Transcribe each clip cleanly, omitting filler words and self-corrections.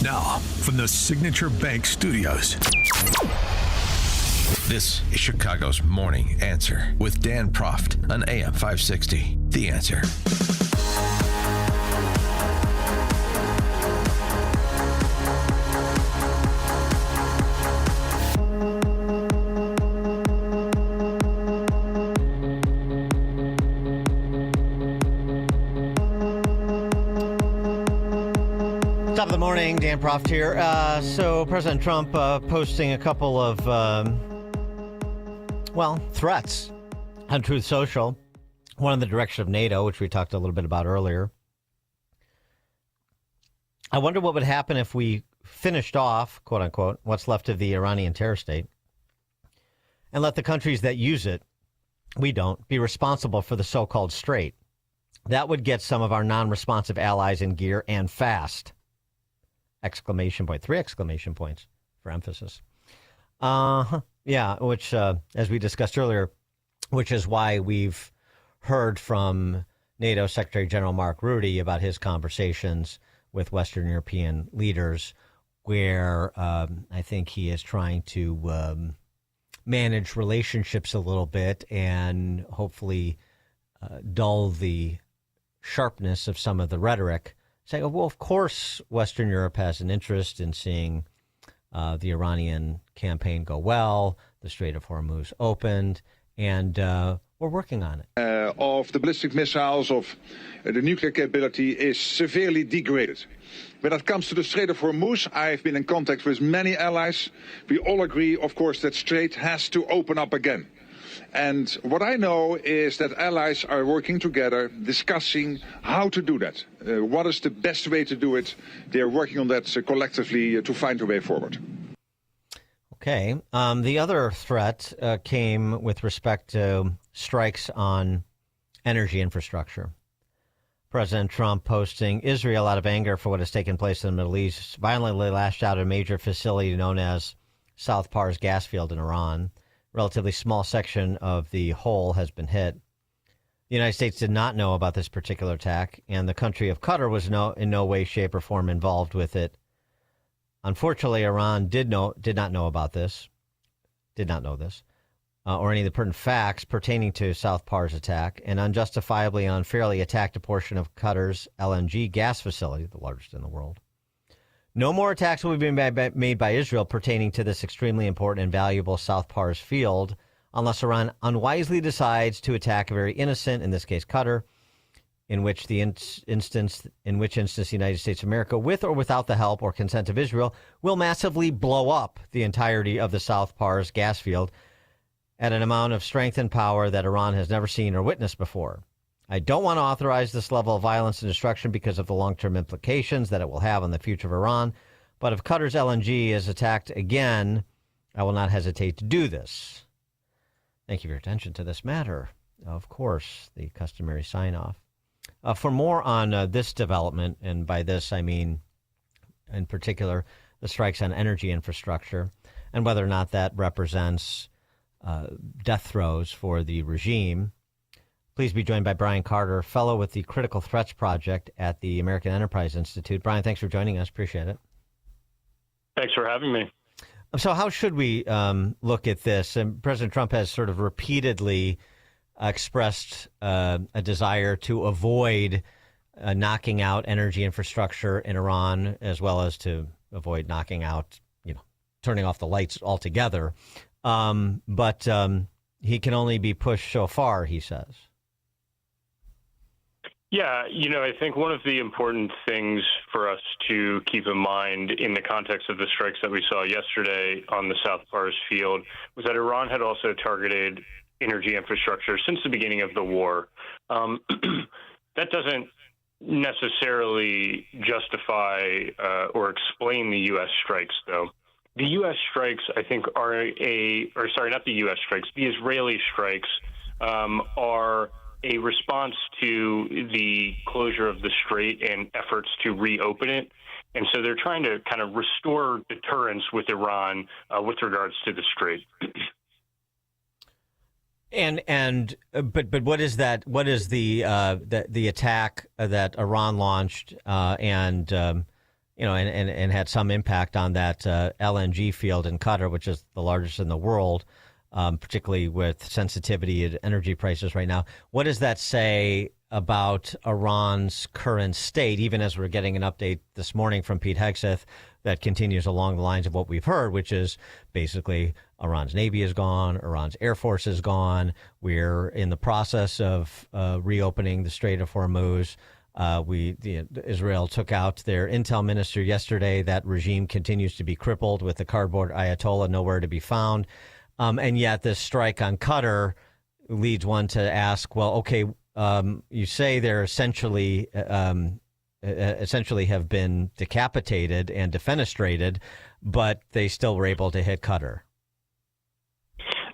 Now, from the Signature Bank Studios. This is Chicago's Morning Answer with Dan Proft on AM 560. The Answer. Top of the morning, Dan Proft here. So President Trump posting a couple of, threats on Truth Social. One in the direction of NATO, which we talked a little bit about earlier. I wonder what would happen if we finished off, quote unquote, what's left of the Iranian terror state and let the countries that use it, we don't, be responsible for the so-called strait. That would get some of our non-responsive allies in gear and fast. Exclamation point, 3 exclamation points for emphasis. Yeah, which, as we discussed earlier, which is why we've heard from NATO Secretary General Mark Rutte about his conversations with Western European leaders, where I think he is trying to manage relationships a little bit and hopefully dull the sharpness of some of the rhetoric, saying, oh, well, of course, Western Europe has an interest in seeing the Iranian campaign go well, the Strait of Hormuz opened, and we're working on it. Of the ballistic missiles, of the nuclear capability is severely degraded. When it comes to the Strait of Hormuz, I've been in contact with many allies. We all agree, of course, that strait has to open up again. And what I know is that allies are working together, discussing how to do that. What is the best way to do it? They're working on that collectively to find a way forward. Okay. The other threat came with respect to strikes on energy infrastructure. President Trump posting Israel out of anger for what has taken place in the Middle East violently lashed out a major facility known as South Pars gas field in Iran. Relatively small section of the whole has been hit. The United States did not know about this particular attack, and the country of Qatar was in no way, shape, or form involved with it. Unfortunately, Iran did not know this, or any of the pertinent facts pertaining to South Pars attack, and unjustifiably and unfairly attacked a portion of Qatar's LNG gas facility, the largest in the world. No more attacks will be made by Israel pertaining to this extremely important and valuable South Pars field unless Iran unwisely decides to attack a very innocent, in this case Qatar, in which instance the United States of America, with or without the help or consent of Israel, will massively blow up the entirety of the South Pars gas field at an amount of strength and power that Iran has never seen or witnessed before. I don't want to authorize this level of violence and destruction because of the long-term implications that it will have on the future of Iran. But if Qatar's LNG is attacked again, I will not hesitate to do this. Thank you for your attention to this matter. Of course, the customary sign-off. For more on this development, and by this I mean, in particular, the strikes on energy infrastructure, and whether or not that represents death throes for the regime, please be joined by Brian Carter, fellow with the Critical Threats Project at the American Enterprise Institute. Brian, thanks for joining us. Appreciate it. Thanks for having me. So how should we look at this? And President Trump has sort of repeatedly expressed a desire to avoid knocking out energy infrastructure in Iran, as well as to avoid knocking out, turning off the lights altogether. But he can only be pushed so far, he says. Yeah, I think one of the important things for us to keep in mind in the context of the strikes that we saw yesterday on the South Pars field was that Iran had also targeted energy infrastructure since the beginning of the war. That doesn't necessarily justify or explain the U.S. strikes, though. The U.S. strikes, I think, not the U.S. strikes, the Israeli strikes are a response to the closure of the strait and efforts to reopen it. And so they're trying to kind of restore deterrence with Iran with regards to the strait. But what is that? What is the attack that Iran launched and and had some impact on that LNG field in Qatar, which is the largest in the world, particularly with sensitivity to energy prices right now. What does that say about Iran's current state, even as we're getting an update this morning from Pete Hegseth that continues along the lines of what we've heard, which is basically Iran's Navy is gone, Iran's Air Force is gone. We're in the process of reopening the Strait of Hormuz. Israel took out their intel minister yesterday. That regime continues to be crippled with the cardboard Ayatollah nowhere to be found. And yet this strike on Qatar leads one to ask, well, okay, you say they're essentially have been decapitated and defenestrated, but they still were able to hit Qatar.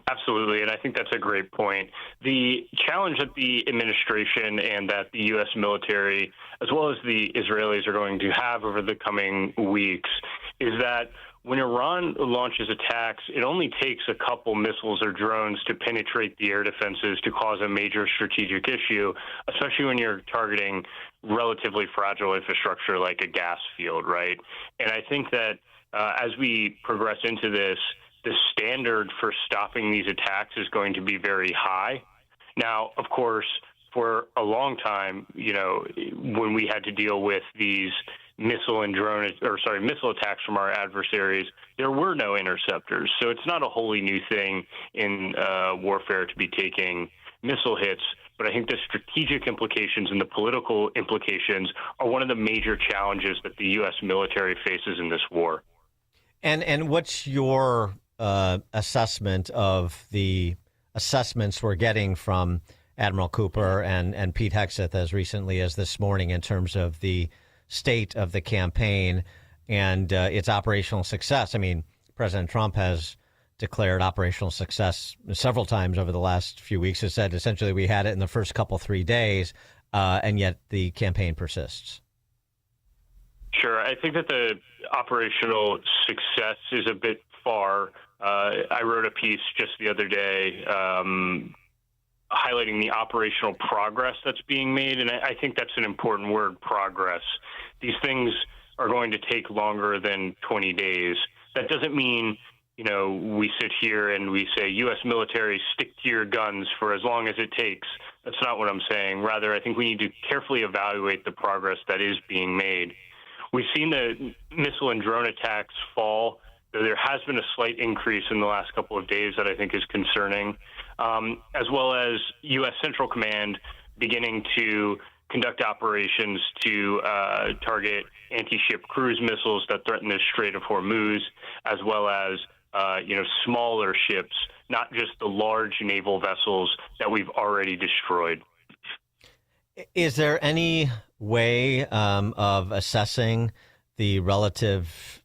Absolutely, and I think that's a great point. The challenge that the administration and that the U.S. military, as well as the Israelis, are going to have over the coming weeks is that when Iran launches attacks, it only takes a couple missiles or drones to penetrate the air defenses to cause a major strategic issue, especially when you're targeting relatively fragile infrastructure like a gas field, right? And I think that as we progress into this, the standard for stopping these attacks is going to be very high. Now, of course, for a long time, when we had to deal with these missile attacks from our adversaries, there were no interceptors. So it's not a wholly new thing in warfare to be taking missile hits. But I think the strategic implications and the political implications are one of the major challenges that the U.S. military faces in this war. And what's your assessment of the assessments we're getting from Admiral Cooper and Pete Hegseth as recently as this morning in terms of the state of the campaign and its operational success? I mean, President Trump has declared operational success several times over the last few weeks. Has said essentially we had it in the first 3 days, and yet the campaign persists. Sure. I think that the operational success is a bit far. I wrote a piece just the other day highlighting the operational progress that's being made, and I think that's an important word, progress. These things are going to take longer than 20 days. That doesn't mean, we sit here and we say, U.S. military, stick to your guns for as long as it takes. That's not what I'm saying. Rather, I think we need to carefully evaluate the progress that is being made. We've seen the missile and drone attacks fall. There has been a slight increase in the last couple of days that I think is concerning, as well as U.S. Central Command beginning to conduct operations to target anti-ship cruise missiles that threaten the Strait of Hormuz, as well as smaller ships, not just the large naval vessels that we've already destroyed. Is there any way of assessing the relative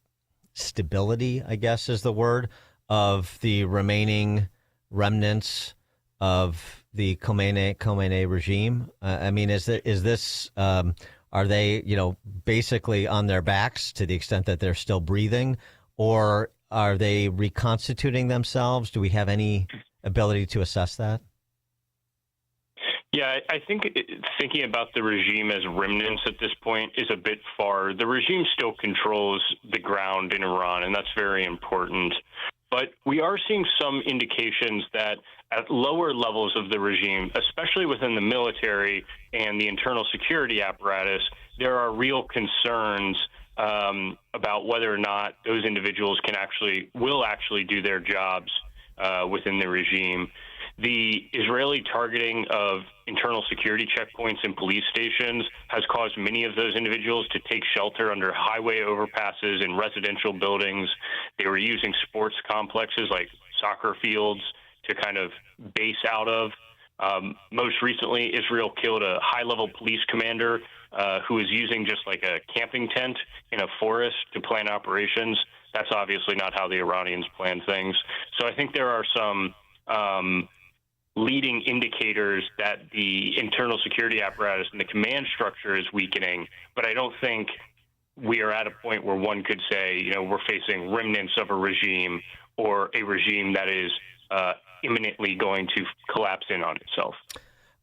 stability, I guess is the word, of the remaining remnants of the Khomeini regime? I mean, are they, basically on their backs to the extent that they're still breathing, or are they reconstituting themselves? Do we have any ability to assess that? Yeah, I think thinking about the regime as remnants at this point is a bit far. The regime still controls the ground in Iran, and that's very important. But we are seeing some indications that at lower levels of the regime, especially within the military and the internal security apparatus, there are real concerns about whether or not those individuals will actually do their jobs within the regime. The Israeli targeting of internal security checkpoints and police stations has caused many of those individuals to take shelter under highway overpasses and residential buildings. They were using sports complexes like soccer fields to kind of base out of. Most recently, Israel killed a high-level police commander who was using just like a camping tent in a forest to plan operations. That's obviously not how the Iranians plan things. So I think there are some leading indicators that the internal security apparatus and the command structure is weakening, but I don't think we are at a point where one could say, we're facing remnants of a regime or a regime that is imminently going to collapse in on itself.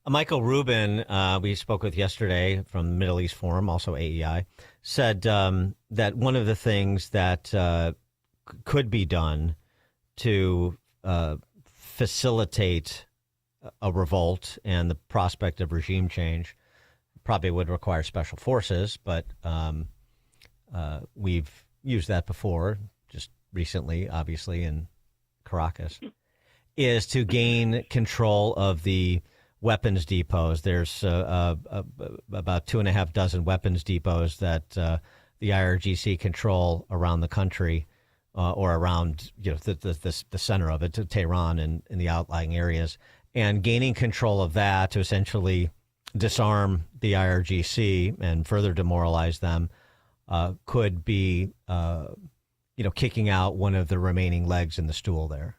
Michael Rubin, we spoke with yesterday from the Middle East Forum, also AEI, said that one of the things that could be done to facilitate a revolt and the prospect of regime change probably would require special forces, but we've used that before, just recently, obviously, in Caracas, is to gain control of the weapons depots. There's about 2.5 dozen weapons depots that the IRGC control around the country, or around the center of it, to Tehran and in the outlying areas, and gaining control of that to essentially disarm the IRGC and further demoralize them could be kicking out one of the remaining legs in the stool there.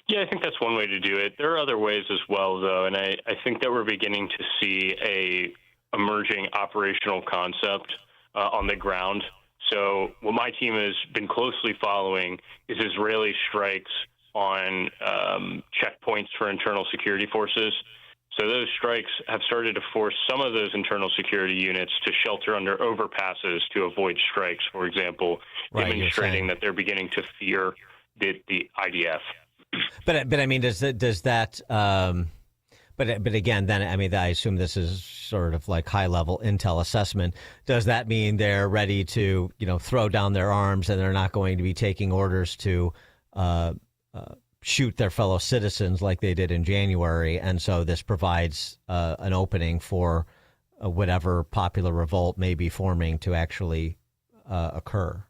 Yeah, I think that's one way to do it. There are other ways as well, though, and I think that we're beginning to see a emerging operational concept on the ground. So what my team has been closely following is Israeli strikes on checkpoints for internal security forces. So those strikes have started to force some of those internal security units to shelter under overpasses to avoid strikes, for example, demonstrating that they're beginning to fear the IDF. But I mean, does that? But again, then I mean, I assume this is sort of like high level intel assessment. Does that mean they're ready to throw down their arms and they're not going to be taking orders to shoot their fellow citizens like they did in January? And so this provides an opening for whatever popular revolt may be forming to actually occur.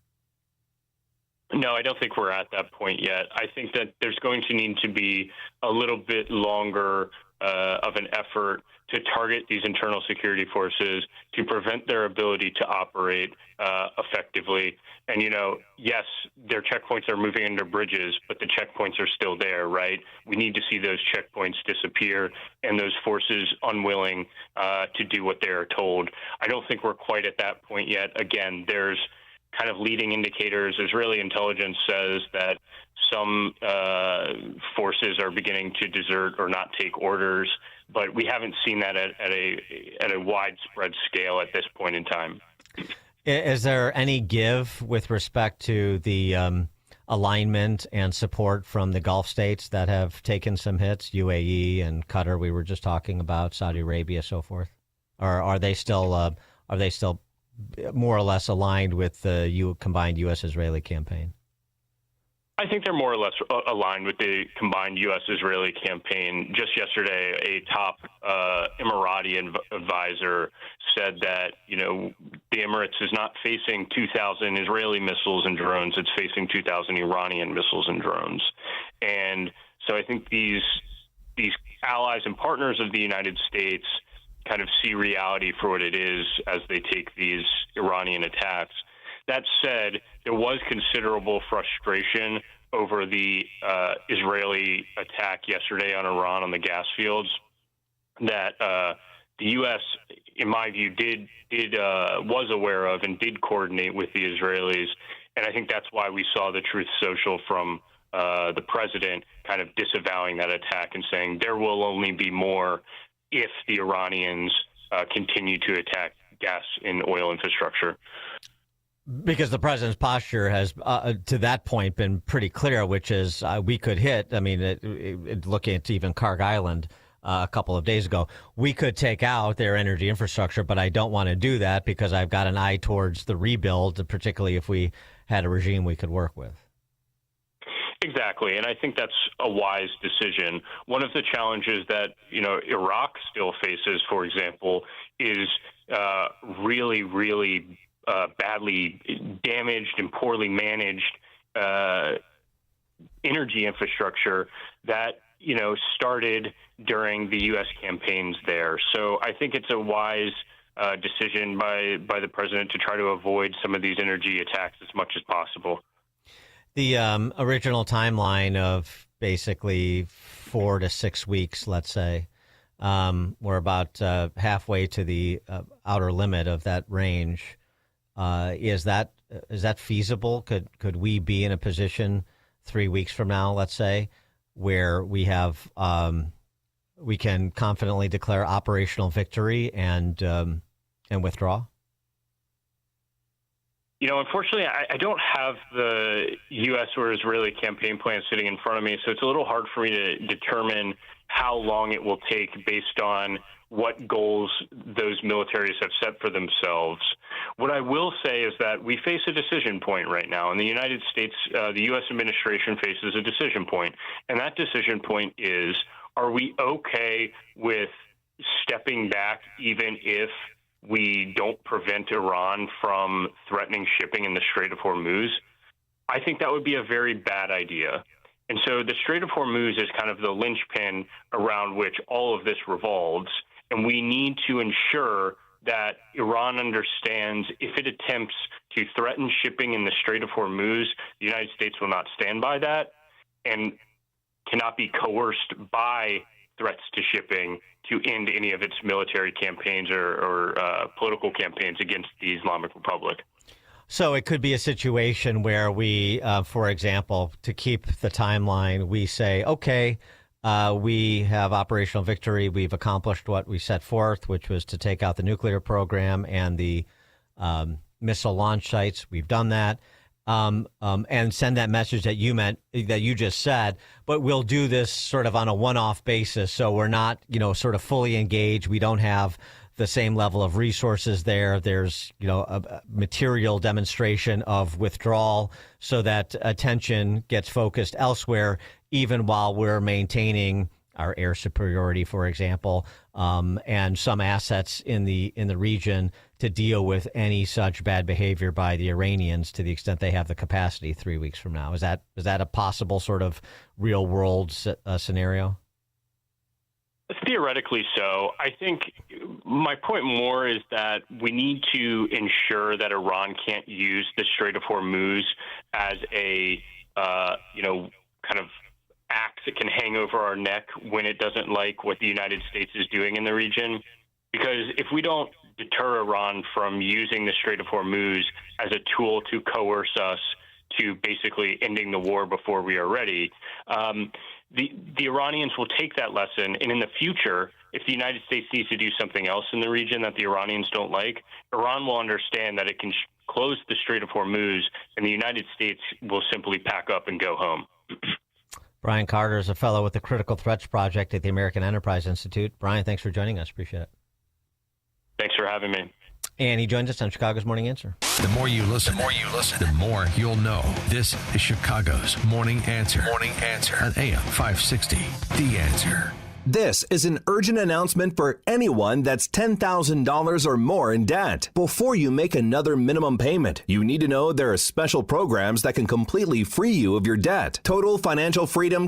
No, I don't think we're at that point yet. I think that there's going to need to be a little bit longer of an effort to target these internal security forces to prevent their ability to operate effectively. And, yes, their checkpoints are moving under bridges, but the checkpoints are still there, right? We need to see those checkpoints disappear and those forces unwilling to do what they are told. I don't think we're quite at that point yet. Again, there's kind of leading indicators. Israeli intelligence says that some forces are beginning to desert or not take orders, but we haven't seen that at a widespread scale at this point in time. Is there any give with respect to the alignment and support from the Gulf states that have taken some hits, UAE and Qatar? We were just talking about Saudi Arabia, so forth. Or are they still more or less aligned with the combined U.S.-Israeli campaign? I think they're more or less aligned with the combined U.S.-Israeli campaign. Just yesterday, a top Emirati advisor said that, the Emirates is not facing 2,000 Israeli missiles and drones. It's facing 2,000 Iranian missiles and drones. And so I think these allies and partners of the United States kind of see reality for what it is as they take these Iranian attacks. That said, there was considerable frustration over the Israeli attack yesterday on Iran on the gas fields that the U.S., in my view, was aware of and did coordinate with the Israelis. And I think that's why we saw the Truth Social from the president kind of disavowing that attack and saying there will only be more if the Iranians continue to attack gas and oil infrastructure. Because the president's posture has, to that point, been pretty clear, which is we could hit, looking at even Karg Island a couple of days ago, we could take out their energy infrastructure, but I don't want to do that because I've got an eye towards the rebuild, particularly if we had a regime we could work with. Exactly, and I think that's a wise decision. One of the challenges that Iraq still faces, for example, is really, really badly damaged and poorly managed energy infrastructure that started during the U.S. campaigns there. So I think it's a wise decision by the president to try to avoid some of these energy attacks as much as possible. The original timeline of basically 4 to 6 weeks, let's say, we're about halfway to the outer limit of that range. Is that feasible? Could we be in a position 3 weeks from now, let's say, where we have we can confidently declare operational victory and withdraw? Unfortunately, I don't have the U.S. or Israeli campaign plan sitting in front of me, so it's a little hard for me to determine how long it will take based on what goals those militaries have set for themselves. What I will say is that we face a decision point right now. In the United States, the U.S. administration faces a decision point, and that decision point is, are we okay with stepping back even if we don't prevent Iran from threatening shipping in the Strait of Hormuz? I think that would be a very bad idea. And so the Strait of Hormuz is kind of the linchpin around which all of this revolves. And we need to ensure that Iran understands if it attempts to threaten shipping in the Strait of Hormuz, the United States will not stand by that and cannot be coerced by threats to shipping to end any of its military campaigns or political campaigns against the Islamic Republic. So it could be a situation where we, for example, to keep the timeline, we say, okay, we have operational victory. We've accomplished what we set forth, which was to take out the nuclear program and the missile launch sites. We've done that. And send that message that you just said, but we'll do this sort of on a one-off basis. So we're not, sort of fully engaged. We don't have the same level of resources there. There's, a material demonstration of withdrawal so that attention gets focused elsewhere, even while we're maintaining our air superiority, for example, and some assets in the region to deal with any such bad behavior by the Iranians to the extent they have the capacity 3 weeks from now. Is that a possible sort of real world scenario? Theoretically so. I think my point more is that we need to ensure that Iran can't use the Strait of Hormuz as a, kind of axe that can hang over our neck when it doesn't like what the United States is doing in the region. Because if we don't deter Iran from using the Strait of Hormuz as a tool to coerce us to basically ending the war before we are ready, the Iranians will take that lesson. And in the future, if the United States needs to do something else in the region that the Iranians don't like, Iran will understand that it can close the Strait of Hormuz, and the United States will simply pack up and go home. Brian Carter is a fellow with the Critical Threats Project at the American Enterprise Institute. Brian, thanks for joining us. Appreciate it. Thanks for having me. And he joins us on Chicago's Morning Answer. The more you listen, the more you'll know. This is Chicago's Morning Answer. Morning Answer on AM 560. The Answer. This is an urgent announcement for anyone that's $10,000 or more in debt. Before you make another minimum payment, you need to know there are special programs that can completely free you of your debt. Total Financial Freedom